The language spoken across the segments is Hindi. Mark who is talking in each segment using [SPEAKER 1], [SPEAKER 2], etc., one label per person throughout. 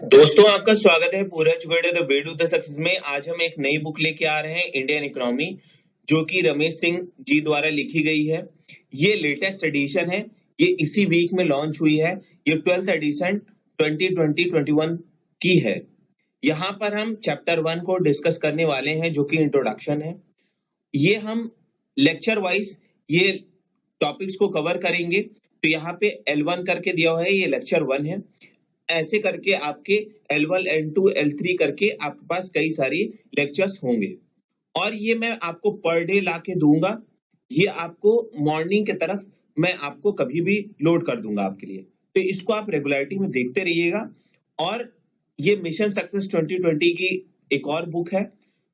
[SPEAKER 1] दोस्तों, आपका स्वागत है पूरज word the way to the success में। आज हम एक नई बुक लेके आ रहे हैं, इंडियन इकोनॉमी, जो कि रमेश सिंह जी द्वारा लिखी गई है। ये लेटेस्ट एडिशन है, ये इसी वीक में लॉन्च हुई है। ये 12th एडिशन 2020-21 की है। यहाँ पर हम चैप्टर 1 को डिस्कस करने वाले हैं, जो कि इंट्रोडक्शन है। ये हम लेक्चर वाइज ये टॉपिक्स को कवर करेंगे। तो यहाँ पे L1 करके दिया हुआ है, ये लेक्चर 1 है। ऐसे करके आपके L1, L2, L3 करके आपके पास कई सारी लेक्चर्स होंगे, और ये मैं आपको पर डे ला के दूंगा। ये आपको मॉर्निंग की तरफ मैं आपको कभी भी लोड कर दूंगा आपके लिए। तो इसको आप रेगुलरिटी में देखते रहिएगा। और ये मिशन सक्सेस 2020 की एक और बुक है,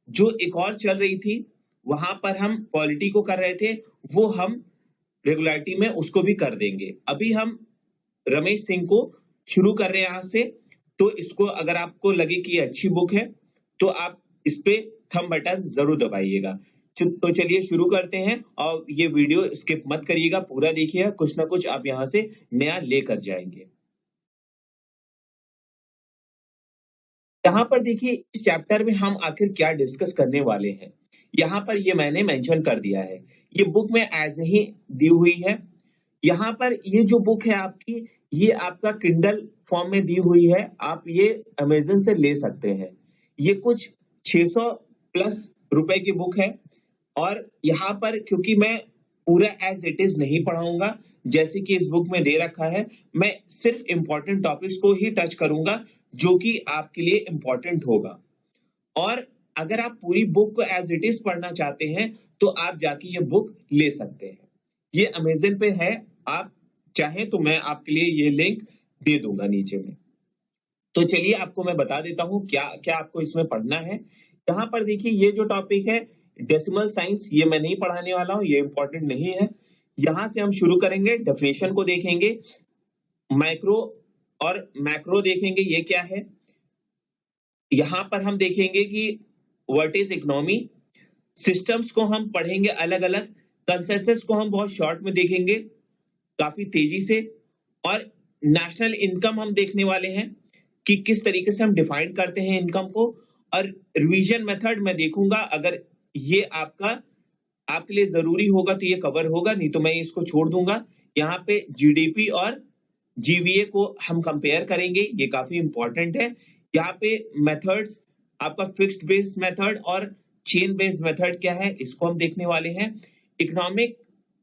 [SPEAKER 1] जो एक और चल रही थी, वहां पर हम पॉलिटी को कर रहे थे, वो हम रेगुलरिटी में उसको भी कर देंगे। अभी हम रमेश सिंह को शुरू कर रहे हैं यहाँ से। तो इसको अगर आपको लगे कि ये अच्छी बुक है, तो आप इस पे थंब बटन जरूर दबाइएगा। तो चलिए शुरू करते हैं, और ये वीडियो स्किप मत करिएगा, पूरा देखिएगा, कुछ ना कुछ आप यहाँ से नया लेकर जाएंगे। यहाँ पर देखिए, इस चैप्टर में हम आखिर क्या डिस्कस करने वाले हैं। यहाँ पर ये मैंने मेंशन कर दिया है, ये बुक में एज ही दी हुई है। यहाँ पर ये जो बुक है आपकी, ये आपका किंडल फॉर्म में दी हुई है। आप ये अमेजन से ले सकते हैं। ये कुछ 600 प्लस रुपए की बुक है। और यहाँ पर क्योंकि मैं पूरा एज इट इज नहीं पढ़ाऊंगा, जैसे कि इस बुक में दे रखा है, मैं सिर्फ इंपॉर्टेंट टॉपिक्स को ही टच करूंगा, जो कि आपके लिए इंपॉर्टेंट होगा। और अगर आप पूरी बुक को एज इट इज पढ़ना चाहते हैं, तो आप जाके ये बुक ले सकते हैं। ये अमेजन पे है, आप चाहें तो मैं आपके लिए ये लिंक दे दूंगा नीचे में। तो चलिए आपको मैं बता देता हूँ क्या क्या आपको इसमें पढ़ना है। यहाँ पर देखिए, ये जो टॉपिक है डेसिमल साइंस, ये मैं नहीं पढ़ाने वाला हूँ, ये इंपॉर्टेंट नहीं है। यहाँ से हम शुरू करेंगे, डेफिनेशन को देखेंगे, माइक्रो और मैक्रो देखेंगे ये क्या है। यहाँ पर हम देखेंगे कि व्हाट इज इकोनॉमी। सिस्टम्स को हम पढ़ेंगे अलग अलग, कंसेंसस को हम बहुत शॉर्ट में देखेंगे, काफी तेजी से। और नेशनल इनकम हम देखने वाले हैं कि किस तरीके से हम डिफाइन करते हैं इनकम को। और रिवीजन मेथड मैं देखूंगा, अगर ये आपके लिए जरूरी होगा तो ये कवर होगा, नहीं तो मैं इसको छोड़ दूंगा। यहाँ पे जीडीपी और जीवीए को हम कंपेयर करेंगे, ये काफी इंपॉर्टेंट है। यहाँ पे मेथड्स, आपका फिक्स्ड बेस्ड मेथड और चेन बेस्ड मेथड क्या है, इसको हम देखने वाले हैं। इकोनॉमिक,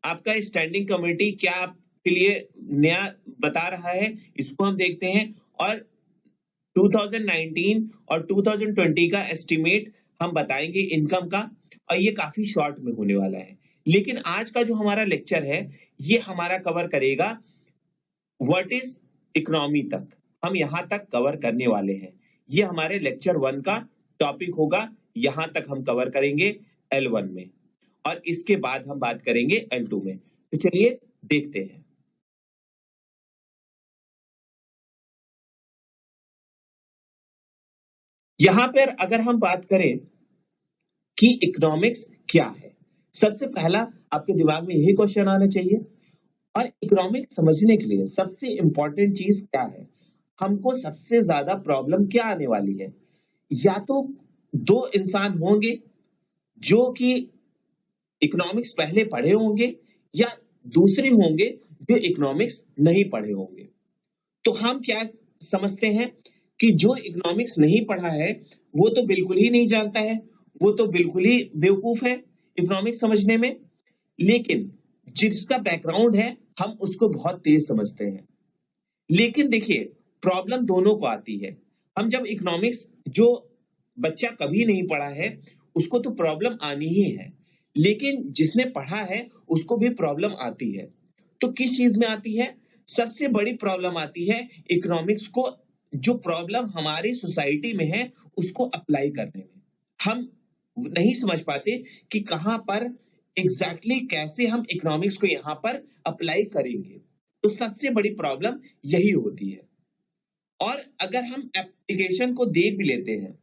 [SPEAKER 1] आपका स्टैंडिंग कमेटी क्या आपके लिए नया बता रहा है, इसको हम देखते हैं। और 2019 और 2020 का एस्टिमेट हम बताएंगे इनकम का, और ये काफी शॉर्ट में होने वाला है। लेकिन आज का जो हमारा लेक्चर है, ये हमारा कवर करेगा व्हाट इज इकोनॉमी तक, हम यहां तक कवर करने वाले हैं। ये हमारे लेक्चर 1 का टॉपिक होगा, यहां तक हम कवर करेंगे L1 में, और इसके बाद हम बात करेंगे L2 में। तो चलिए देखते हैं। यहां पर अगर हम बात करें कि इकोनॉमिक्स क्या है, सबसे पहला आपके दिमाग में यही क्वेश्चन आना चाहिए। और इकोनॉमिक्स समझने के लिए सबसे इंपॉर्टेंट चीज क्या है, हमको सबसे ज्यादा प्रॉब्लम क्या आने वाली है। या तो दो इंसान होंगे जो कि इकोनॉमिक्स पहले पढ़े होंगे, या दूसरे होंगे जो इकोनॉमिक्स नहीं पढ़े होंगे। तो हम क्या समझते हैं कि जो इकोनॉमिक्स नहीं पढ़ा है, वो तो बिल्कुल ही नहीं जानता है, वो तो बिल्कुल ही बेवकूफ है इकोनॉमिक्स समझने में। लेकिन जिसका बैकग्राउंड है, हम उसको बहुत तेज समझते हैं। लेकिन देखिए, प्रॉब्लम दोनों को आती है। हम जब इकोनॉमिक्स, जो बच्चा कभी नहीं पढ़ा है, उसको तो प्रॉब्लम आनी ही है, लेकिन जिसने पढ़ा है उसको भी प्रॉब्लम आती है। तो किस चीज में आती है? सबसे बड़ी प्रॉब्लम आती है इकोनॉमिक्स को, जो प्रॉब्लम हमारी सोसाइटी में है उसको अप्लाई करने में। हम नहीं समझ पाते कि कहां पर एग्जैक्टली कैसे हम इकोनॉमिक्स को यहां पर अप्लाई करेंगे। तो सबसे बड़ी प्रॉब्लम यही होती है। और अगर हम एप्लीकेशन को देख भी लेते हैं,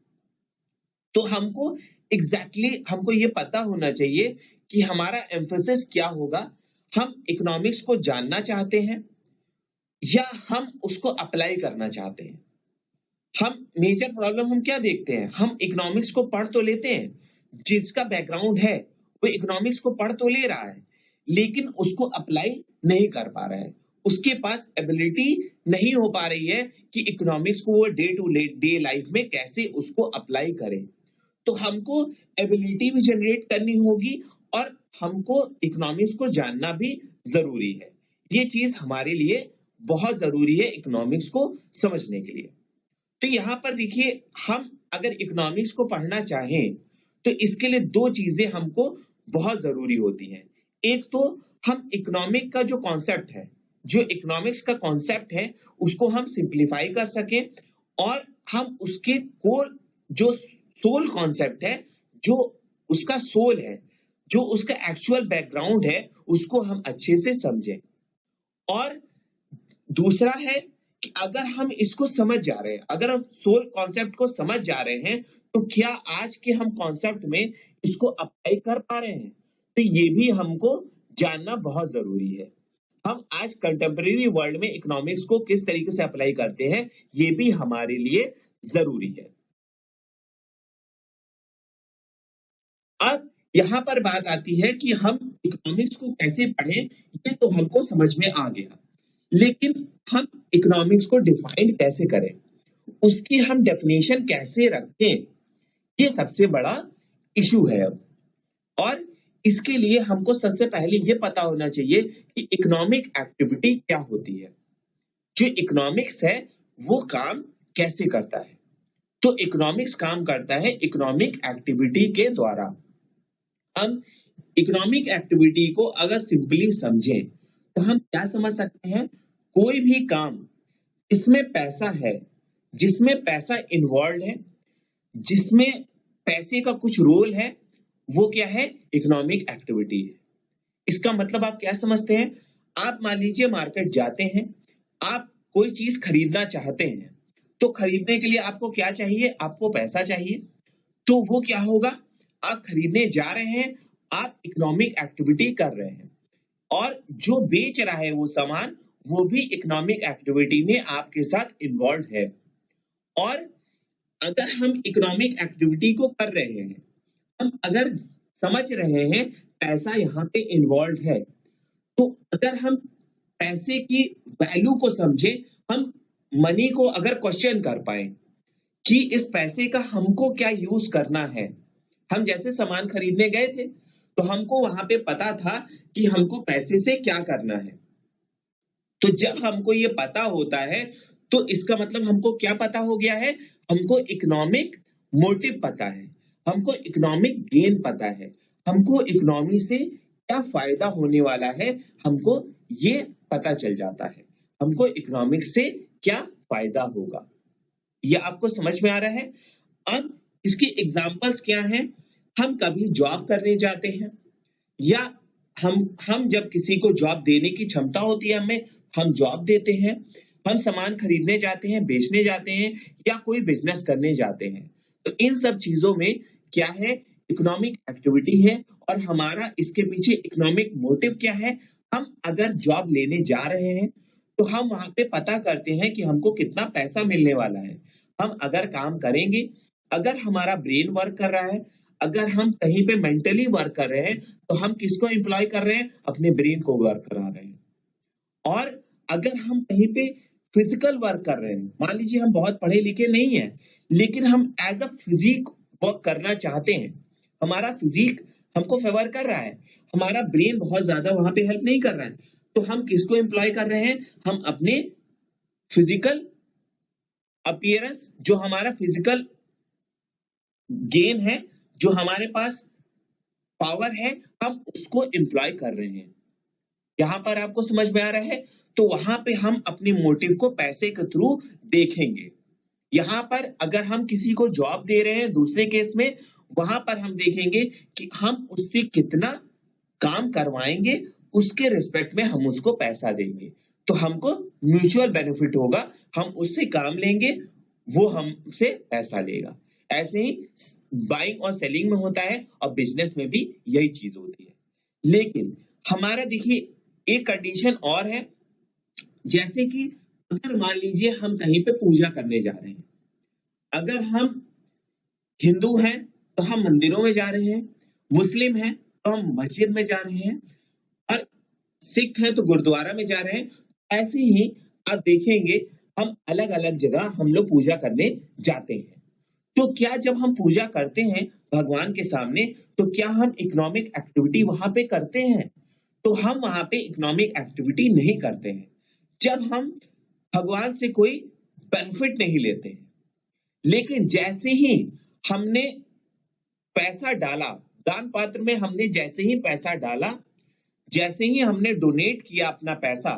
[SPEAKER 1] तो हमको ये पता होना चाहिए कि हमारा एम्फेसिस क्या होगा। हम इकोनॉमिक्स को जानना चाहते हैं, या हम उसको अप्लाई करना चाहते हैं। हम मेजर प्रॉब्लम हम क्या देखते हैं, हम इकोनॉमिक्स को पढ़ तो लेते हैं, जिसका बैकग्राउंड है वो इकोनॉमिक्स को पढ़ तो ले रहा है, लेकिन उसको अप्लाई नहीं कर पा रहा है, उसके पास एबिलिटी नहीं हो पा रही है कि इकोनॉमिक्स को वो डे टू डे लाइफ में कैसे उसको अप्लाई करे। तो हमको एबिलिटी भी जनरेट करनी होगी और हमको इकोनॉमिक्स को जानना भी जरूरी है। ये चीज हमारे लिए बहुत जरूरी है इकोनॉमिक्स को समझने के लिए। तो यहाँ पर देखिए, हम अगर इकोनॉमिक्स को पढ़ना चाहें तो इसके लिए दो चीजें हमको बहुत जरूरी होती हैं। एक तो हम इकोनॉमिक का जो कॉन्सेप्ट है, जो इकोनॉमिक्स का कॉन्सेप्ट है, उसको हम सिंप्लीफाई कर सकें और हम उसके कोर जो सोल कॉन्सेप्ट है, जो उसका सोल है, जो उसका एक्चुअल बैकग्राउंड है, उसको हम अच्छे से समझें। और दूसरा है कि अगर हम इसको समझ जा रहे हैं, अगर हम सोल कॉन्सेप्ट को समझ जा रहे हैं, तो क्या आज के हम कॉन्सेप्ट में इसको अप्लाई कर पा रहे हैं? तो ये भी हमको जानना बहुत जरूरी है। हम आज कंटेम्परेरी वर्ल्ड में इकोनॉमिक्स को किस तरीके से अप्लाई करते हैं, ये भी हमारे लिए जरूरी है। अब यहाँ पर बात आती है कि हम इकोनॉमिक्स को कैसे पढ़ें, ये तो हमको समझ में आ गया, लेकिन हम इकोनॉमिक्स को डिफाइन कैसे करें, उसकी हम डेफिनेशन कैसे रखें, ये सबसे बड़ा इशू है अब। और इसके लिए हमको सबसे पहले ये पता होना चाहिए कि इकोनॉमिक एक्टिविटी क्या होती है, जो इकोनॉमिक्स है वो काम कैसे करता है। तो इकोनॉमिक्स काम करता है इकोनॉमिक एक्टिविटी के द्वारा। हम इकोनॉमिक एक्टिविटी को अगर सिंपली समझें तो हम क्या समझ सकते हैं, कोई भी काम जिसमें पैसा है, जिसमें पैसा इन्वॉल्व है, जिसमें पैसे का कुछ रोल है, वो क्या है, इकोनॉमिक एक्टिविटी है। इसका मतलब आप क्या समझते हैं, आप मान लीजिए मार्केट जाते हैं, आप कोई चीज खरीदना चाहते हैं, तो खरीदने के लिए आपको क्या चाहिए, आपको पैसा चाहिए। तो वो क्या होगा, आप खरीदने जा रहे हैं, आप इकोनॉमिक एक्टिविटी कर रहे हैं, और जो बेच रहा है वो सामान, वो भी इकोनॉमिक एक्टिविटी में आपके साथ इन्वॉल्व है। और अगर हम इकोनॉमिक एक्टिविटी को कर रहे हैं, हम अगर समझ रहे हैं पैसा यहाँ पे इन्वॉल्व है, तो अगर हम पैसे की वैल्यू को समझे, हम मनी को अगर क्वेश्चन कर पाए कि इस पैसे का हमको क्या यूज करना है। हम जैसे सामान खरीदने गए थे, तो हमको वहां पे पता था कि हमको पैसे से क्या करना है। तो जब हमको ये पता होता है, तो इसका मतलब हमको क्या पता हो गया है, हमको इकोनॉमिक मोटिव पता है, हमको इकोनॉमिक गेन पता है, हमको इकोनॉमी से क्या फायदा होने वाला है, हमको ये पता चल जाता है, हमको इकोनॉमिक्स से क्या फायदा होगा। ये आपको समझ में आ रहा है। अब इसके एग्जाम्पल्स क्या हैं, हम कभी जॉब करने जाते हैं, या हम जब किसी को जॉब देने की क्षमता होती है हमें, हम जॉब देते हैं, हम सामान खरीदने जाते हैं, बेचने जाते हैं, या कोई बिजनेस करने जाते हैं। तो इन सब चीजों में क्या है, इकोनॉमिक एक्टिविटी है, और हमारा इसके पीछे इकोनॉमिक मोटिव क्या है। हम अगर जॉब लेने जा रहे हैं, तो हम वहां पे पता करते हैं कि हमको कितना पैसा मिलने वाला है। हम अगर काम करेंगे, अगर हमारा ब्रेन वर्क कर रहा है, अगर हम कहीं पे मेंटली वर्क कर रहे हैं, तो हम किसको एम्प्लॉय कर रहे हैं, अपने ब्रेन को वर्क करा रहे हैं। और अगर हम कहीं पे फिजिकल वर्क कर रहे हैं, मान लीजिए हम बहुत पढ़े लिखे नहीं है, लेकिन हम एज अ फिजिक वर्क करना चाहते हैं, हमारा फिजिक हमको फेवर कर रहा है, हमारा ब्रेन बहुत ज्यादा वहां पे हेल्प नहीं कर रहा है, तो हम किसको एम्प्लॉय कर रहे हैं, हम अपने फिजिकल अपीयरेंस, जो हमारा फिजिकल गेन है, जो हमारे पास पावर है, हम उसको एम्प्लॉय कर रहे हैं। यहाँ पर आपको समझ में आ रहा है। तो वहां पे हम अपने मोटिव को पैसे के थ्रू देखेंगे। यहाँ पर अगर हम किसी को जॉब दे रहे हैं, दूसरे केस में वहां पर हम देखेंगे कि हम उससे कितना काम करवाएंगे, उसके रिस्पेक्ट में हम उसको पैसा देंगे, तो हमको म्यूचुअल बेनिफिट होगा, हम उससे काम लेंगे, वो हमसे पैसा लेगा। ऐसे ही बाइंग और सेलिंग में होता है, और बिजनेस में भी यही चीज होती है। लेकिन हमारा देखिए एक कंडीशन और है, जैसे कि अगर मान लीजिए हम कहीं पे पूजा करने जा रहे हैं, अगर हम हिंदू हैं तो हम मंदिरों में जा रहे हैं, मुस्लिम हैं तो हम मस्जिद में जा रहे हैं, और सिख हैं तो गुरुद्वारा में जा रहे हैं। ऐसे ही आप देखेंगे हम अलग अलग जगह हम लोग पूजा करने जाते हैं। तो क्या जब हम पूजा करते हैं भगवान के सामने, तो क्या हम इकोनॉमिक एक्टिविटी वहां पे करते हैं? तो हम वहां पे इकोनॉमिक एक्टिविटी नहीं करते हैं जब हम भगवान से कोई बेनिफिट नहीं लेते हैं। लेकिन जैसे ही हमने पैसा डाला, दान पात्र में हमने जैसे ही पैसा डाला, जैसे ही हमने डोनेट किया अपना पैसा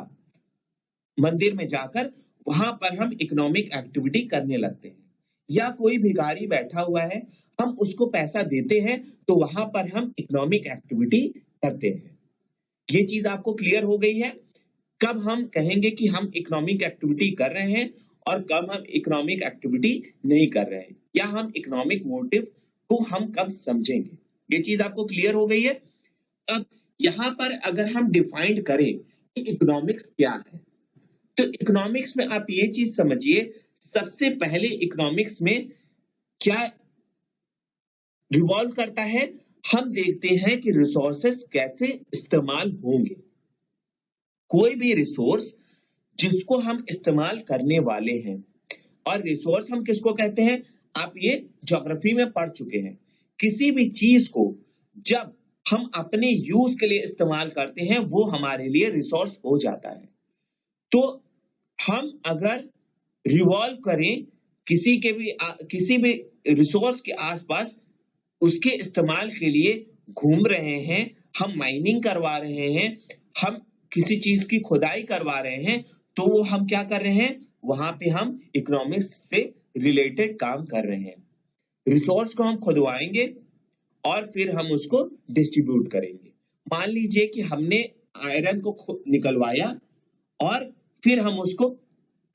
[SPEAKER 1] मंदिर में जाकर, वहां पर हम इकोनॉमिक एक्टिविटी करने लगते हैं। या कोई भिखारी बैठा हुआ है, हम उसको पैसा देते हैं, तो वहां पर हम इकोनॉमिक एक्टिविटी करते हैं। ये चीज आपको क्लियर हो गई है? कब हम कहेंगे कि हम इकोनॉमिक एक्टिविटी कर रहे हैं और कब हम इकोनॉमिक एक्टिविटी नहीं कर रहे हैं, या हम इकोनॉमिक मोटिव को हम कब समझेंगे? ये चीज आपको क्लियर हो गई है? अब यहाँ पर अगर हम डिफाइंड करें कि इकोनॉमिक्स क्या है, तो इकोनॉमिक्स में आप ये चीज समझिए, सबसे पहले इकोनॉमिक्स में क्या रिवॉल्व करता है, हम देखते हैं कि रिसोर्सेस कैसे इस्तेमाल होंगे। कोई भी रिसोर्स जिसको हम इस्तेमाल करने वाले हैं, और रिसोर्स हम किसको कहते हैं, आप ये ज्योग्राफी में पढ़ चुके हैं। किसी भी चीज को जब हम अपने यूज के लिए इस्तेमाल करते हैं, वो हमारे लिए रिसोर्स हो जाता है। तो हम अगर रिवॉल्व करें किसी भी रिसोर्स के आसपास, उसके इस्तेमाल के लिए घूम रहे हैं, हम माइनिंग करवा रहे हैं, हम किसी चीज की खुदाई करवा रहे हैं, तो वो हम क्या कर रहे हैं, वहां पे हम इकोनॉमिक्स से रिलेटेड काम कर रहे हैं। रिसोर्स को हम खुदवाएंगे और फिर हम उसको डिस्ट्रीब्यूट करेंगे। मान लीजिए कि हमने आयरन को निकलवाया और फिर हम उसको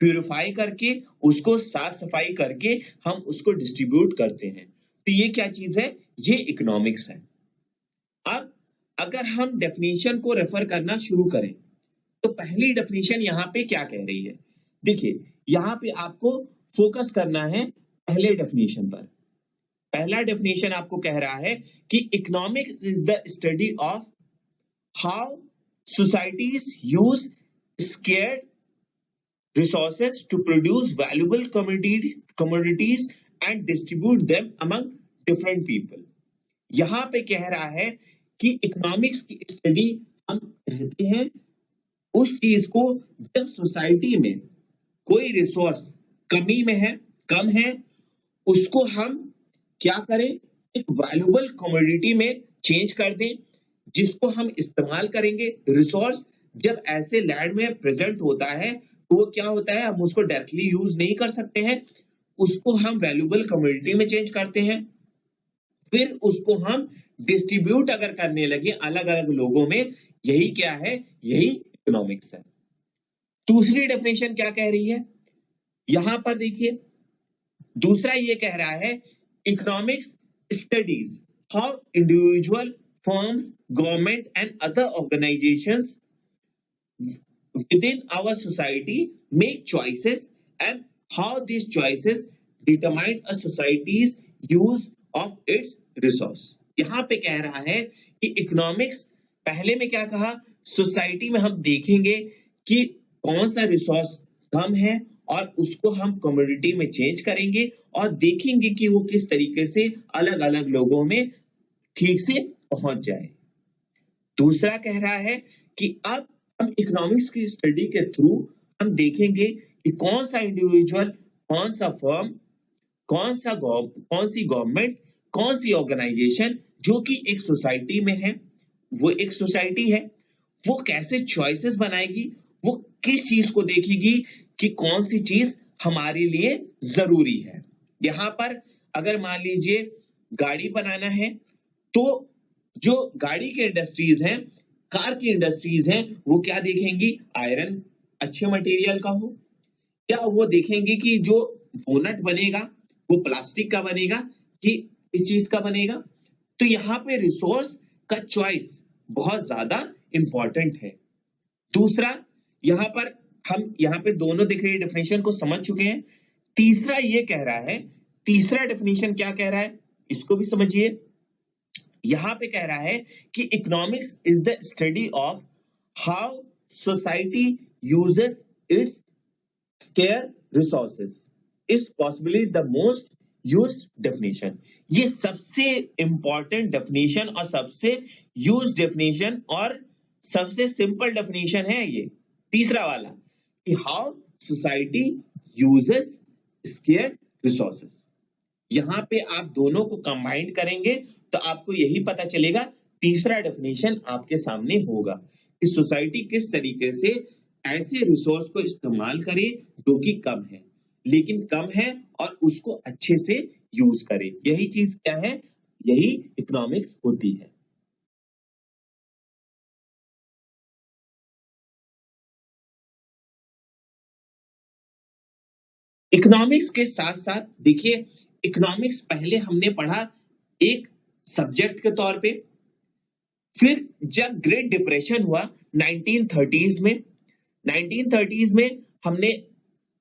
[SPEAKER 1] प्यूरिफाई करके, उसको साफ सफाई करके हम उसको डिस्ट्रीब्यूट करते हैं। तो ये क्या चीज है, ये इकोनॉमिक्स है। अब अगर हम डेफिनेशन को रेफर करना शुरू करें, तो पहली डेफिनेशन यहाँ पे क्या कह रही है? देखिए, यहाँ पे आपको फोकस करना है पहले डेफिनेशन पर। पहला डेफिनेशन आपको कह रहा है कि economics is the study of how societies use scared resources to produce valuable commodities and distribute them among different people। यहां पे कह रहा है कि इकोनॉमिक्स की स्टडी हम कहते हैं उस चीज को जब सोसाइटी में कोई रिसोर्स कमी में है, कम है, उसको हम क्या करें, एक वैल्यूएबल कमोडिटी में चेंज कर दें, जिसको हम इस्तेमाल करेंगे। रिसोर्स जब ऐसे लैंड में प्रेजेंट होता है, तो वो क्या होता है, हम उसको डायरेक्टली यूज नहीं कर सकते हैं, उसको हम वैल्यूएबल कमोडिटी में चेंज करते हैं, फिर उसको हम डिस्ट्रीब्यूट अगर करने लगे अलग अलग लोगों में। यही क्या है, यही इकोनॉमिक्स है। दूसरी डेफिनेशन क्या कह रही है, यहां पर देखिए, दूसरा ये कह रहा है economics studies how individual firms, government and other organisations within our society make choices and how these choices determine a society's use of its resource। यहां पे कह रहा है कि इकोनॉमिक्स, पहले में क्या कहा, सोसाइटी में हम देखेंगे कि कौन सा रिसोर्स कम है और उसको हम कमोडिटी में चेंज करेंगे और देखेंगे कि वो किस तरीके से अलग अलग लोगों में ठीक से पहुंच जाए। दूसरा कह रहा है कि अब हम इकोनॉमिक्स की स्टडी के थ्रू हम देखेंगे कि कौन सा इंडिविजुअल, कौन सा फर्म, कौन सी गवर्नमेंट, कौन सी ऑर्गेनाइजेशन जो कि एक सोसाइटी में है, वो एक सोसाइटी है, वो कैसे चॉइसेस बनाएगी, वो किस चीज को देखेगी कि कौन सी चीज हमारे लिए जरूरी है। यहां पर अगर मान लीजिए गाड़ी बनाना है, तो जो गाड़ी के इंडस्ट्रीज हैं, कार की इंडस्ट्रीज हैं, वो क्या देखेंगी, आयरन अच्छे मटेरियल का हो, या वो देखेंगे कि जो बोनट बनेगा वो प्लास्टिक का बनेगा कि इस चीज का बनेगा। तो यहाँ पे रिसोर्स का चॉइस बहुत ज्यादा इंपॉर्टेंट है। दूसरा, यहाँ पर हम यहाँ पे दोनों दिख रही डेफिनेशन को समझ चुके हैं। तीसरा ये कह रहा है तीसरा डेफिनेशन क्या कह रहा है, इसको भी समझिए। यहां पे कह रहा है कि economics is the study of how society uses it's square resources is possibly the most use definition. ये सबसे इंपॉर्टेंट डेफिनेशन और सबसे यूज डेफिनेशन और सबसे सिंपल डेफिनेशन है ये तीसरा वाला, कि how society uses square resources. यहां पे आप दोनों को कंबाइन करेंगे तो आपको यही पता चलेगा, तीसरा डेफिनेशन आपके सामने होगा कि सोसाइटी किस तरीके से ऐसे रिसोर्स को इस्तेमाल करे जो कि कम है, लेकिन कम है और उसको अच्छे से यूज करे। यही चीज क्या है, यही इकोनॉमिक्स होती है। इकोनॉमिक्स के साथ साथ देखिए, इकोनॉमिक्स पहले हमने पढ़ा एक सब्जेक्ट के तौर पे, फिर जब ग्रेट डिप्रेशन हुआ 1930s में, 1930s में हमने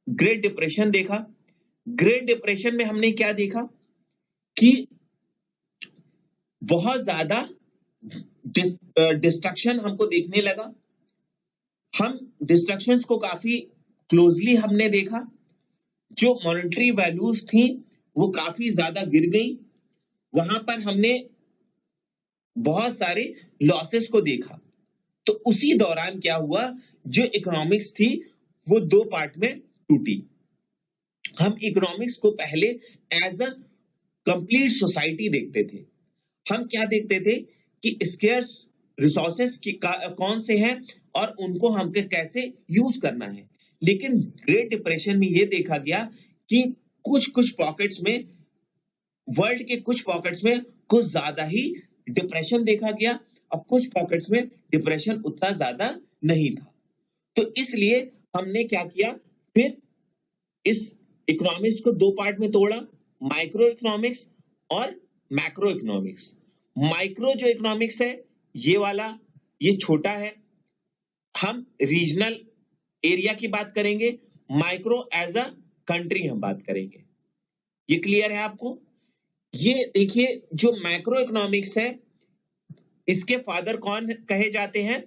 [SPEAKER 1] ग्रेट डिप्रेशन देखा। ग्रेट डिप्रेशन में हमने क्या देखा कि बहुत ज्यादा डिस्ट्रक्शन हमको देखने लगा। हम डिस्ट्रक्शंस को काफी क्लोजली हमने देखा। जो मॉनेटरी वैल्यूज थी वो काफी ज्यादा गिर गई। वहां पर हमने बहुत सारे लॉसेस को देखा। तो उसी दौरान क्या हुआ, जो इकोनॉमिक्स थी वो दो पार्ट में टूटी। हम इकोनॉमिक्स को पहले एज अ कंप्लीट सोसाइटी देखते थे। हम क्या देखते थे कि स्केर्स रिसोर्सेस कौन से हैं और उनको हमको कैसे यूज करना है। लेकिन ग्रेट डिप्रेशन में ये देखा गया कि कुछ कुछ पॉकेट्स में, वर्ल्ड के कुछ पॉकेट्स में कुछ ज्यादा ही डिप्रेशन देखा गया और कुछ पॉकेट्स में डिप्रेशन उतना ज्यादा नहीं था। तो इसलिए हमने क्या किया, फिर इस इकोनॉमिक्स को दो पार्ट में तोड़ा, माइक्रो इकोनॉमिक्स और मैक्रो इकोनॉमिक्स। माइक्रो जो इकोनॉमिक्स है ये वाला, ये छोटा है, हम रीजनल एरिया की बात करेंगे। माइक्रो एज अ कंट्री हम बात करेंगे। ये क्लियर है आपको? ये देखिए, जो मैक्रो इकोनॉमिक्स है इसके फादर कौन कहे जाते हैं,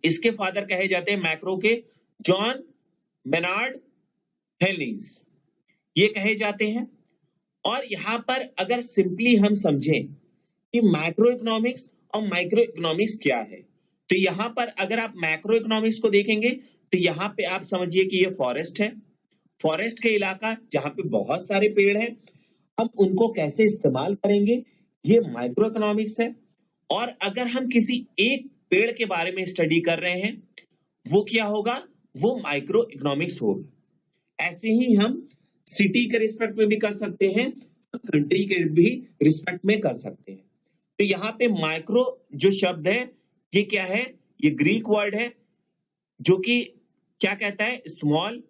[SPEAKER 1] इसके फादर कहे जाते हैं मैक्रो के जॉन मेनार्ड हेलिस, ये कहे जाते हैं। और यहां पर अगर सिंपली हम समझें कि मैक्रो इकोनॉमिक्स और माइक्रो इकोनॉमिक्स क्या है, तो यहां पर अगर आप मैक्रो इकोनॉमिक्स को देखेंगे तो यहां पे आप समझिए कि ये फॉरेस्ट है। फॉरेस्ट के इलाका जहां पे बहुत सारे पेड़ हैं, हम उनको कैसे इस्तेमाल करेंगे, ये माइक्रो इकोनॉमिक्स है। और अगर हम किसी एक पेड़ के बारे में स्टडी कर रहे हैं, वो क्या होगा, वो माइक्रो इकोनॉमिक्स होगा। ऐसे ही हम सिटी के रिस्पेक्ट में भी कर सकते हैं, कंट्री के भी रिस्पेक्ट में कर सकते हैं। तो यहाँ पे माइक्रो जो शब्द है ये क्या है, ये ग्रीक वर्ड है जो कि क्या कहता है, स्मॉल।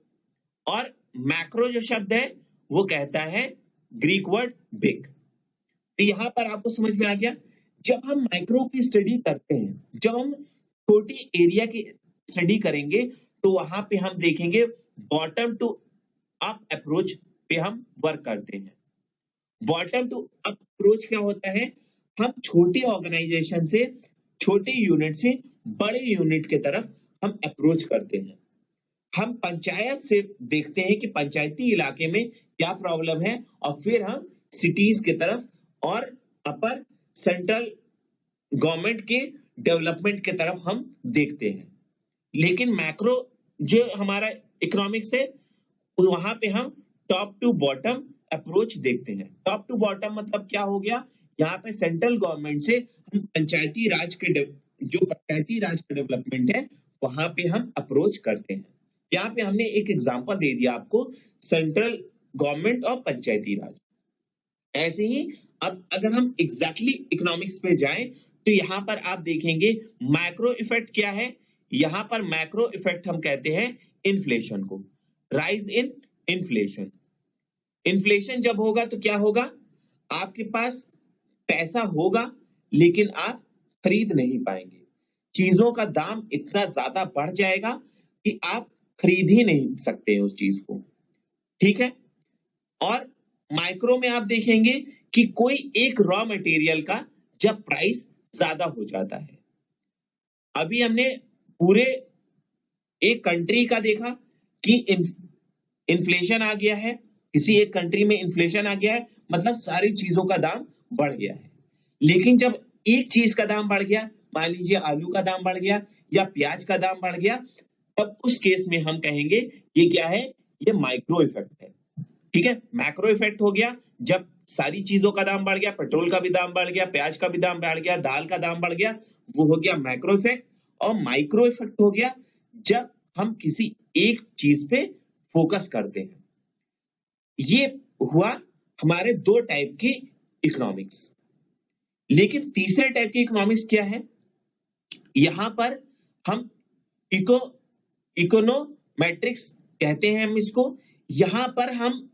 [SPEAKER 1] और मैक्रो जो शब्द है वो कहता है ग्रीक वर्ड बिग। तो यहां पर आपको समझ में आ गया। जब हम माइक्रो की स्टडी करते हैं, जब हम छोटी एरिया की स्टडी करेंगे, तो वहां पे हम देखेंगे बॉटम टू अप अप्रोच पे हम वर्क करते हैं। बॉटम टू अप अप्रोच क्या होता है, हम छोटी ऑर्गेनाइजेशन से, छोटे यूनिट से बड़े यूनिट की तरफ हम अप्रोच करते हैं। हम पंचायत से देखते हैं कि पंचायती इलाके में क्या प्रॉब्लम है, और फिर हम सिटीज की तरफ और अपर सेंट्रल गवर्नमेंट के डेवलपमेंट की तरफ हम देखते हैं। लेकिन मैक्रो जो हमारा इकोनॉमिक्स है, वहां पे हम टॉप टू बॉटम अप्रोच देखते हैं। टॉप टू बॉटम मतलब क्या हो गया, यहाँ पे सेंट्रल गवर्नमेंट से हम पंचायती राज के जो पंचायती राज का डेवलपमेंट है वहां पे हम अप्रोच करते हैं। यहाँ पे हमने एक एग्जांपल दे दिया आपको, सेंट्रल गवर्नमेंट और पंचायती राज। ऐसे ही अब अगर हम एग्जैक्टली इकोनॉमिक्स पे जाएं तो यहां पर आप देखेंगे मैक्रो इफेक्ट क्या है। यहां पर मैक्रो इफेक्ट हम कहते हैं इन्फ्लेशन को, राइज इन इन्फ्लेशन। इन्फ्लेशन जब होगा तो क्या होगा, आपके पास पैसा होगा लेकिन आप खरीद नहीं पाएंगे। चीजों का दाम इतना ज्यादा बढ़ जाएगा कि आप खरीद ही नहीं सकते उस चीज को। ठीक है। और माइक्रो में आप देखेंगे कि कोई एक रॉ मटेरियल का जब प्राइस ज्यादा हो जाता है। अभी हमने पूरे एक कंट्री का देखा कि इन्फ्लेशन आ गया है, किसी एक कंट्री में इन्फ्लेशन आ गया है, मतलब सारी चीजों का दाम बढ़ गया है। लेकिन जब एक चीज का दाम बढ़ गया, मान लीजिए आलू का दाम बढ़ गया या प्याज का दाम बढ़ गया, तब उस केस में हम कहेंगे ये क्या है, ये माइक्रो इफेक्ट है। ठीक है, मैक्रो इफेक्ट हो गया जब सारी चीजों का दाम बढ़ गया, पेट्रोल का भी दाम बढ़ गया, प्याज का भी दाम बढ़ गया, दाल का दाम बढ़ गया, वो हो गया मैक्रो इफेक्ट। और माइक्रो इफेक्ट हो गया जब हम किसी एक चीज पे फोकस करते हैं। ये हुआ हमारे दो टाइप की इकोनॉमिक्स। लेकिन तीसरे टाइप की इकोनॉमिक्स क्या है, यहां पर हम इको इकोनोमेट्रिक्स कहते हैं हम इसको। यहां पर हम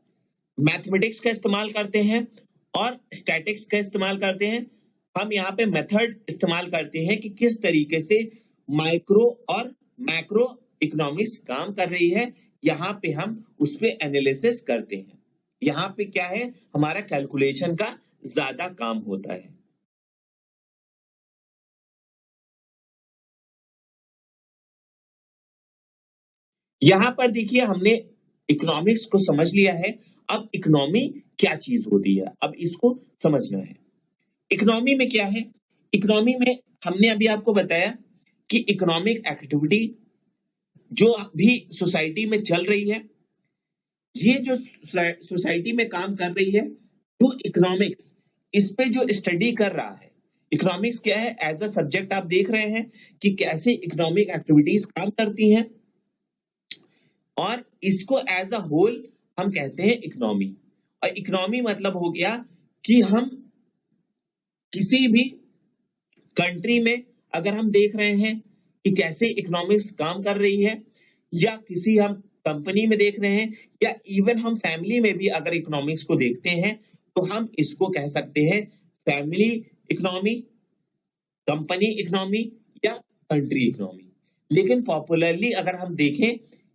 [SPEAKER 1] मैथमेटिक्स का इस्तेमाल करते हैं और स्टैटिक्स का इस्तेमाल करते हैं। हम यहाँ पे मेथड इस्तेमाल करते हैं कि किस तरीके से माइक्रो और मैक्रो इकोनॉमिक्स काम कर रही है, यहाँ पे हम उस पे एनालिसिस करते हैं। यहाँ पे क्या है, हमारा कैलकुलेशन का ज्यादा काम होता है। यहाँ पर देखिए हमने इकोनॉमिक्स को समझ लिया है। अब इकोनॉमी क्या चीज होती है, अब इसको समझना है। इकोनॉमी में क्या है, इकोनॉमी में हमने अभी आपको बताया कि इकोनॉमिक एक्टिविटी जो भी सोसाइटी में चल रही है, ये जो सोसाइटी में काम कर रही है, तो इकोनॉमिक्स इस पे जो स्टडी कर रहा है। इकोनॉमिक्स क्या है, एज अ सब्जेक्ट आप देख रहे हैं कि कैसे इकोनॉमिक एक्टिविटीज काम करती हैं, और इसको एज अ होल हम कहते हैं इकोनॉमी। और इकोनॉमी मतलब हो गया कि हम किसी भी कंट्री में अगर हम देख रहे हैं कि कैसे इकोनॉमिक्स काम कर रही है, या किसी हम कंपनी में देख रहे हैं, या इवन हम फैमिली में भी अगर इकोनॉमिक्स को देखते हैं, तो हम इसको कह सकते हैं फैमिली इकोनॉमी, कंपनी इकोनॉमी या कंट्री इकोनॉमी। लेकिन पॉपुलरली अगर हम देखें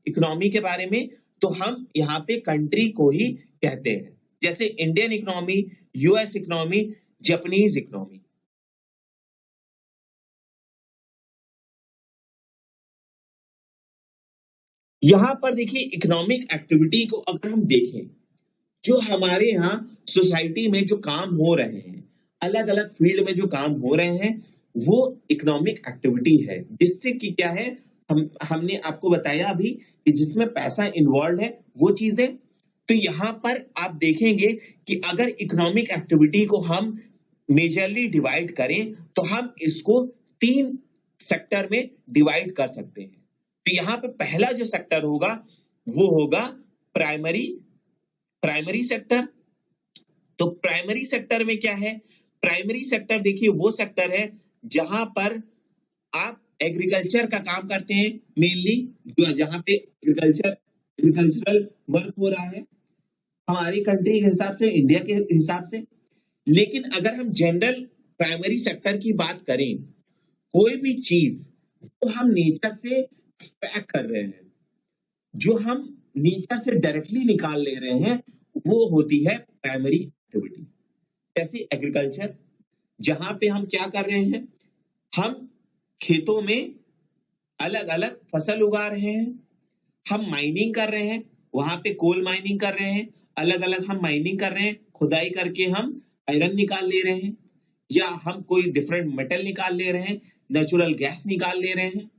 [SPEAKER 1] इकोनॉमी के बारे में, तो हम यहाँ पे कंट्री को ही कहते हैं, जैसे Indian economy, US economy, Japanese economy. यहां पर देखिए इकोनॉमिक एक्टिविटी को अगर हम देखें, जो हमारे यहाँ सोसाइटी में जो काम हो रहे हैं, अलग अलग फील्ड में जो काम हो रहे हैं, वो इकोनॉमिक एक्टिविटी है। जिससे कि क्या है, हमने आपको बताया अभी कि जिसमें पैसा इन्वॉल्व है वो चीजें। तो यहाँ पर आप देखेंगे कि अगर इकोनॉमिक एक्टिविटी को हम मेजरली डिवाइड करें, तो हम इसको तीन सेक्टर में डिवाइड कर सकते हैं। तो यहाँ पे पहला जो सेक्टर होगा वो होगा प्राइमरी प्राइमरी सेक्टर। तो प्राइमरी सेक्टर में क्या है, प्राइमरी सेक्टर देखिए वो सेक्टर है जहां पर आप एग्रीकल्चर का काम करते हैं मेनली, जहां पे एग्रीकल्चरल वर्क हो रहा है हमारी कंट्री के हिसाब से, इंडिया के हिसाब से। लेकिन अगर हम जनरल प्राइमरी सेक्टर की बात करें, कोई भी चीज तो हम नेचर से एक्सट्रैक्ट कर रहे हैं, जो हम नेचर से डायरेक्टली निकाल ले रहे हैं, वो होती है प्राइमरी एक्टिविटी। जैसे एग्रीकल्चर, जहां पे हम क्या कर रहे हैं, हम खेतों में अलग अलग फसल उगा रहे हैं, हम माइनिंग कर रहे हैं, वहां पे कोल माइनिंग कर रहे हैं, अलग अलग हम माइनिंग कर रहे हैं, खुदाई करके हम आयरन निकाल ले रहे हैं, या हम कोई डिफरेंट मेटल निकाल ले रहे हैं, नेचुरल गैस निकाल ले रहे हैं,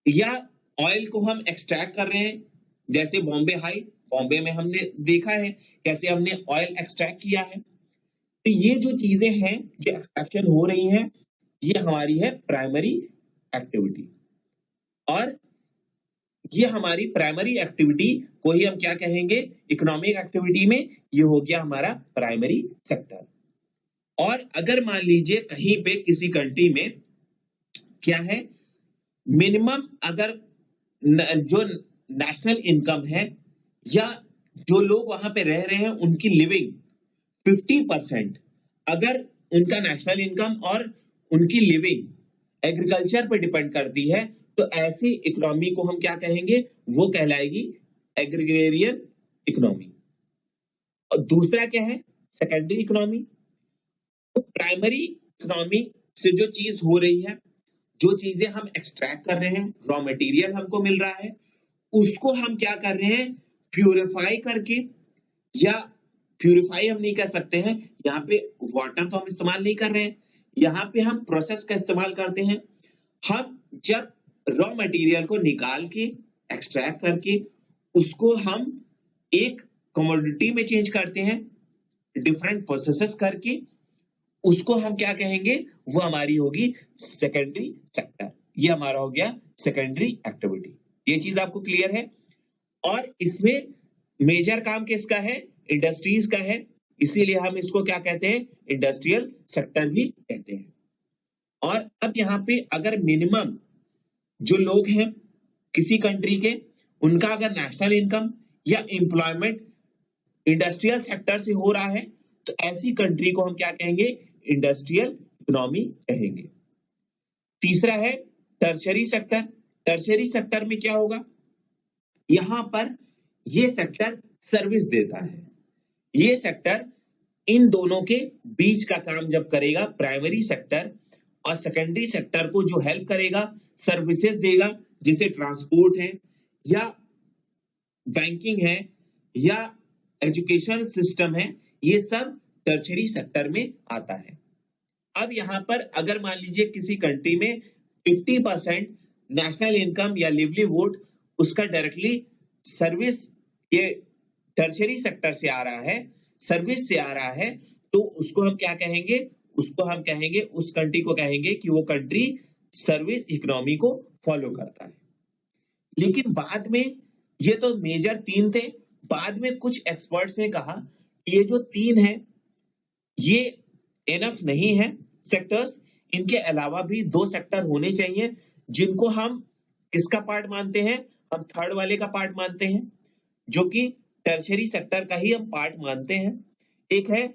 [SPEAKER 1] या ऑयल को हम एक्सट्रैक्ट कर रहे हैं। जैसे बॉम्बे हाई, बॉम्बे में हमने देखा है कैसे हमने ऑयल एक्सट्रैक्ट किया है। तो ये जो चीजें हैं जो एक्सट्रैक्शन हो रही हैं, ये हमारी है प्राइमरी एक्टिविटी। और ये हमारी प्राइमरी एक्टिविटी को ही हम क्या कहेंगे, इकोनॉमिक एक्टिविटी में ये हो गया हमारा प्राइमरी सेक्टर। और अगर मान लीजिए कहीं पे किसी कंट्री में क्या है, मिनिमम अगर जो नेशनल इनकम है, या जो लोग वहां पे रह रहे हैं उनकी लिविंग 50% अगर उनका नेशनल इनकम और उनकी लिविंग एग्रीकल्चर पर डिपेंड करती है, तो ऐसी इकोनॉमी को हम क्या कहेंगे, वो कहलाएगी एग्रीगेरियन इकोनॉमी। और दूसरा क्या है, सेकेंडरी इकोनॉमी। तो प्राइमरी इकोनॉमी से जो चीज हो रही है, जो चीजें हम एक्सट्रैक्ट कर रहे हैं, रॉ मटेरियल हमको मिल रहा है, उसको हम क्या कर रहे हैं, प्यूरिफाई करके, या प्यूरिफाई हम नहीं कर सकते हैं, यहाँ पे वाटर तो हम इस्तेमाल नहीं कर रहे हैं, यहाँ पे हम प्रोसेस का इस्तेमाल करते हैं। हम जब रॉ मटेरियल को निकाल के एक्सट्रैक्ट करके उसको हम एक कमोडिटी में चेंज करते हैं, डिफरेंट प्रोसेसेस करके, उसको हम क्या कहेंगे, वो हमारी होगी सेकेंडरी सेक्टर। ये हमारा हो गया सेकेंडरी एक्टिविटी। ये चीज आपको क्लियर है। और इसमें मेजर काम किसका है, इंडस्ट्रीज का है, इसीलिए हम इसको क्या कहते हैं, इंडस्ट्रियल सेक्टर भी कहते हैं। और अब यहाँ पे अगर मिनिमम जो लोग हैं किसी कंट्री के, उनका अगर नेशनल इनकम या एम्प्लॉयमेंट इंडस्ट्रियल सेक्टर से हो रहा है, तो ऐसी कंट्री को हम क्या कहेंगे, इंडस्ट्रियल इकोनॉमी कहेंगे। तीसरा है टर्शरी सेक्टर। टर्शरी सेक्टर में क्या होगा, यहां पर ये सेक्टर सर्विस देता है। ये सेक्टर इन दोनों के बीच का काम जब करेगा, प्राइमरी सेक्टर और सेकेंडरी सेक्टर को जो हेल्प करेगा, सर्विसेज देगा, जैसे ट्रांसपोर्ट है या बैंकिंग है या एजुकेशन सिस्टम है, ये सब टर्शरी सेक्टर में आता है। अब यहाँ पर अगर मान लीजिए किसी कंट्री में 50% नेशनल इनकम या लिवलीहुड उसका डायरेक्टली सर्विस, ये टर्शरी सेक्टर से आ रहा है, सर्विस से आ रहा है, तो उसको हम क्या कहेंगे, उसको हम कहेंगे, उस कंट्री को कहेंगे कि वो कंट्री सर्विस इकोनॉमी को फॉलो करता है। लेकिन बाद में, ये तो मेजर 3 थे, बाद में कुछ एक्सपर्ट्स ने कहा कि ये जो 3 है ये एनफ नहीं है सेक्टर्स, इनके अलावा भी 2 सेक्टर होने चाहिए, जिनको हम किसका पार्ट मानते हैं, हम थर्ड वाले का पार्ट मानते हैं, जो कि टर्शरी सेक्टर का ही हम पार्ट मानते हैं। एक है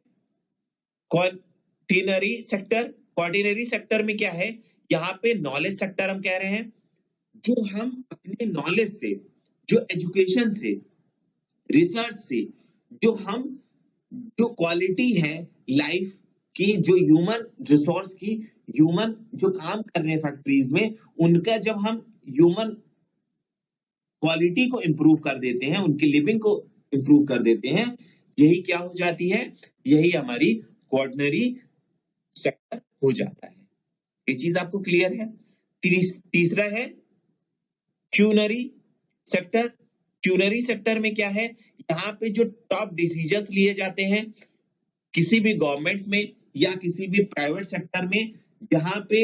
[SPEAKER 1] क्वार्टिनरी सेक्टर। क्वार्टिनरी सेक्टर में क्या है, यहाँ पे नॉलेज सेक्टर हम कह रहे हैं, जो हम अपने नॉलेज से, जो एजुकेशन से, रिसर्च से, जो क्वालिटी है लाइफ की, जो ह्यूमन रिसोर्स की, ह्यूमन जो काम कर रहे हैं फैक्ट्रीज में, उनका जब हम ह्यूमन क्वालिटी को इंप्रूव कर देते हैं, उनकी लिविंग को इंप्रूव कर देते हैं, यही क्या हो जाती है, यही हमारी क्वार्टनरी सेक्टर हो जाता है। ये चीज आपको क्लियर है। तीसरा है क्यूनरी सेक्टर। क्यूनरी सेक्टर में क्या है, यहाँ पे जो टॉप डिसीजंस लिए जाते हैं किसी भी गवर्नमेंट में या किसी भी प्राइवेट सेक्टर में, जहां पे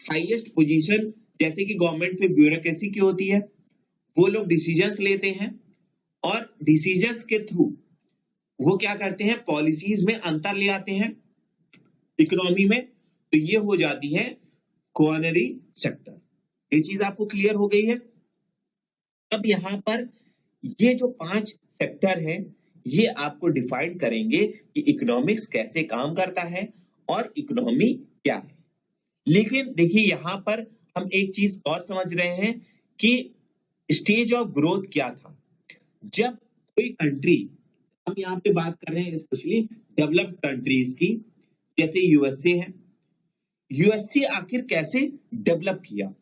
[SPEAKER 1] हाईएस्ट पोजीशन, जैसे कि गवर्नमेंट में ब्यूरोक्रेसी की होती है, वो लोग डिसीजंस लेते हैं और डिसीजंस के थ्रू वो क्या करते हैं, पॉलिसीज में अंतर ले आते हैं इकोनॉमी में, तो ये हो जाती है क्वार्टनरी सेक्टर। ये चीज आपको क्लियर हो गई है। अब यहाँ पर ये जो 5 सेक्टर है, ये आपको डिफाइन करेंगे कि इकोनॉमिक्स कैसे काम करता है और इकोनॉमी क्या है। लेकिन देखिए यहाँ पर हम एक चीज और समझ रहे हैं कि स्टेज ऑफ ग्रोथ क्या था। जब कोई कंट्री, हम यहाँ पे बात कर रहे हैं स्पेशली डेवलप्ड कंट्रीज की, जैसे यूएसए है, यूएसए आखिर कैसे डेवलप किया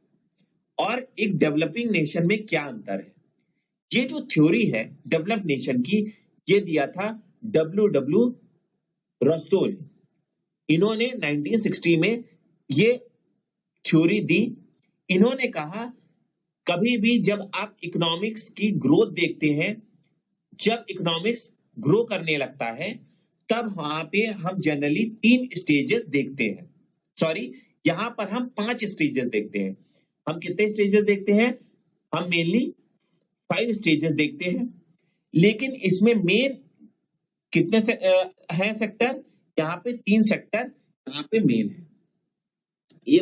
[SPEAKER 1] और एक डेवलपिंग नेशन में क्या अंतर है, ये जो थ्योरी है डेवलप्ड नेशन की, ये दिया था W.W. रस्तो ने। इन्होंने 1960 में ये थ्योरी दी। इन्होंने कहा कभी भी जब आप इकोनॉमिक्स की ग्रोथ देखते हैं, जब इकोनॉमिक्स ग्रो करने लगता है, तब वहां पे हम जनरली 3 स्टेजेस देखते हैं। सॉरी, यहां पर हम 5 स्टेजेस देखते हैं। हम कितने स्टेजेस देखते हैं, हम मेनली 5 स्टेजेस देखते हैं। लेकिन इसमें मेन कितने हैं सेक्टर, यहाँ पे 3 सेक्टर यहाँ पे मेन है। ये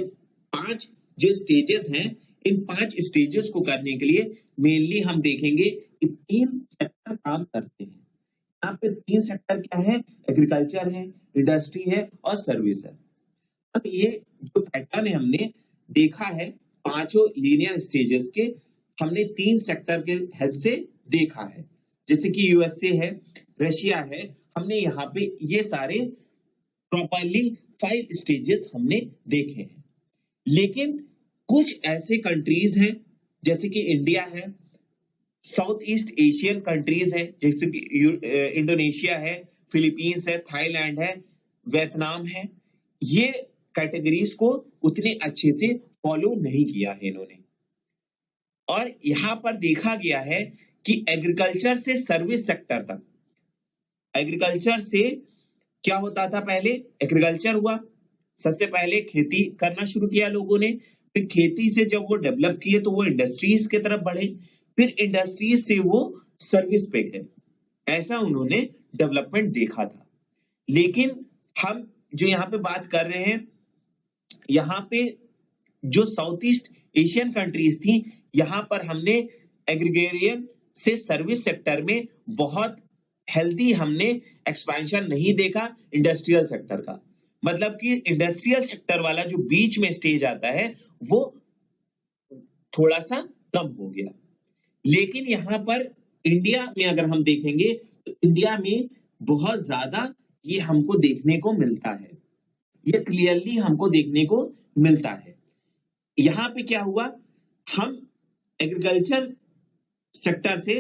[SPEAKER 1] 5 जो स्टेजेस हैं, इन 5 स्टेजेस को करने के लिए मेनली हम देखेंगे कि 3 सेक्टर काम करते हैं। यहाँ पे 3 सेक्टर क्या है, एग्रीकल्चर है, इंडस्ट्री है और सर्विस है। अब ये जो पैटर्न है हमने देखा है 5 लीनियर स्टेजेस के, हमने 3 सेक्टर के हेल्प से देखा है। जैसे कि यूएसए है, रशिया है, हमने यहाँ पे ये सारे प्रॉपरली 5 स्टेजेस हमने देखे हैं। लेकिन कुछ ऐसे कंट्रीज हैं जैसे कि इंडिया है, साउथ ईस्ट एशियन कंट्रीज है जैसे कि इंडोनेशिया है, फिलीपींस है, थाईलैंड है, वियतनाम है। ये कैटेगरीज को उतने अच्छे से फॉलो नहीं किया है इन्होंने। और यहाँ पर देखा गया है कि एग्रीकल्चर से सर्विस सेक्टर तक, एग्रीकल्चर से क्या होता था पहले, एग्रीकल्चर हुआ, सबसे पहले खेती करना शुरू किया लोगों ने, फिर खेती से जब वो डेवलप किए तो वो इंडस्ट्रीज की तरफ बढ़े, फिर इंडस्ट्रीज से वो सर्विस पे गए, ऐसा उन्होंने डेवलपमेंट देखा था। लेकिन हम जो यहाँ पे बात कर रहे हैं, यहाँ पे जो साउथ ईस्ट एशियन कंट्रीज थी, यहाँ पर हमने एग्रीगेरियन से सर्विस सेक्टर में बहुत हेल्दी हमने एक्सपेंशन नहीं देखा इंडस्ट्रियल सेक्टर का। मतलब कि इंडस्ट्रियल सेक्टर वाला जो बीच में स्टेज आता है वो थोड़ा सा कम हो गया। लेकिन यहाँ पर इंडिया में अगर हम देखेंगे तो इंडिया में बहुत ज्यादा ये हमको देखने को मिलता है, ये क्लियरली हमको देखने को मिलता है। यहाँ पे क्या हुआ, हम एग्रीकल्चर सेक्टर से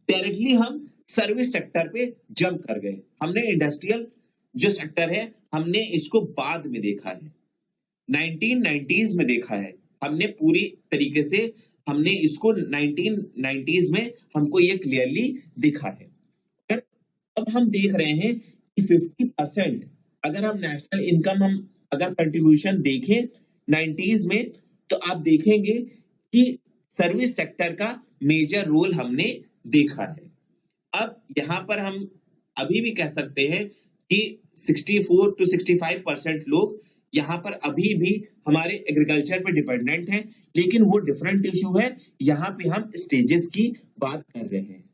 [SPEAKER 1] डायरेक्टली हम सर्विस सेक्टर पे जंप कर गए। हमने इंडस्ट्रियल जो सेक्टर है हमने इसको बाद में देखा है, 1990s में देखा है हमने, पूरी तरीके से हमने इसको 1990s में हमको ये क्लियरली दिखा है। अब हम देख रहे हैं कि 50% अगर हम नेशनल इनकम हम अगर कंट्रीब्यूशन देखें 90s में, तो आप देखेंगे कि सर्विस सेक्टर का मेजर रोल हमने देखा है। अब यहाँ पर हम अभी भी कह सकते हैं कि 64 to 65% लोग यहाँ पर अभी भी हमारे एग्रीकल्चर पे डिपेंडेंट हैं, लेकिन वो डिफरेंट इशू है। यहाँ पे हम स्टेजेस की बात कर रहे हैं।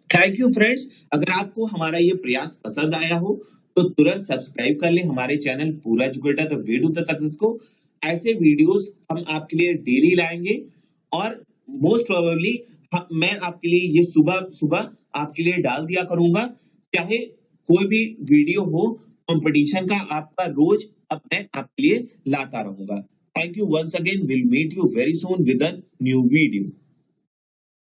[SPEAKER 1] थैंक यू फ्रेंड्स, अगर आपको हमारा ये प्रयास पसंद आया हो तो तुरंत सब्सक्राइब कर ले हमारे चैनल पूरा educator the way to the success को। ऐसे वीडियोस हम आपके लिए डेली लाएंगे और मोस्ट प्रोबेबली मैं आपके लिए ये सुबह सुबह आपके लिए डाल दिया करूंगा, चाहे कोई भी वीडियो हो कंपटीशन का आपका रोज अब मैं आपके लिए लाता रहूंगा। Thank you once again, will meet you very soon with a new video.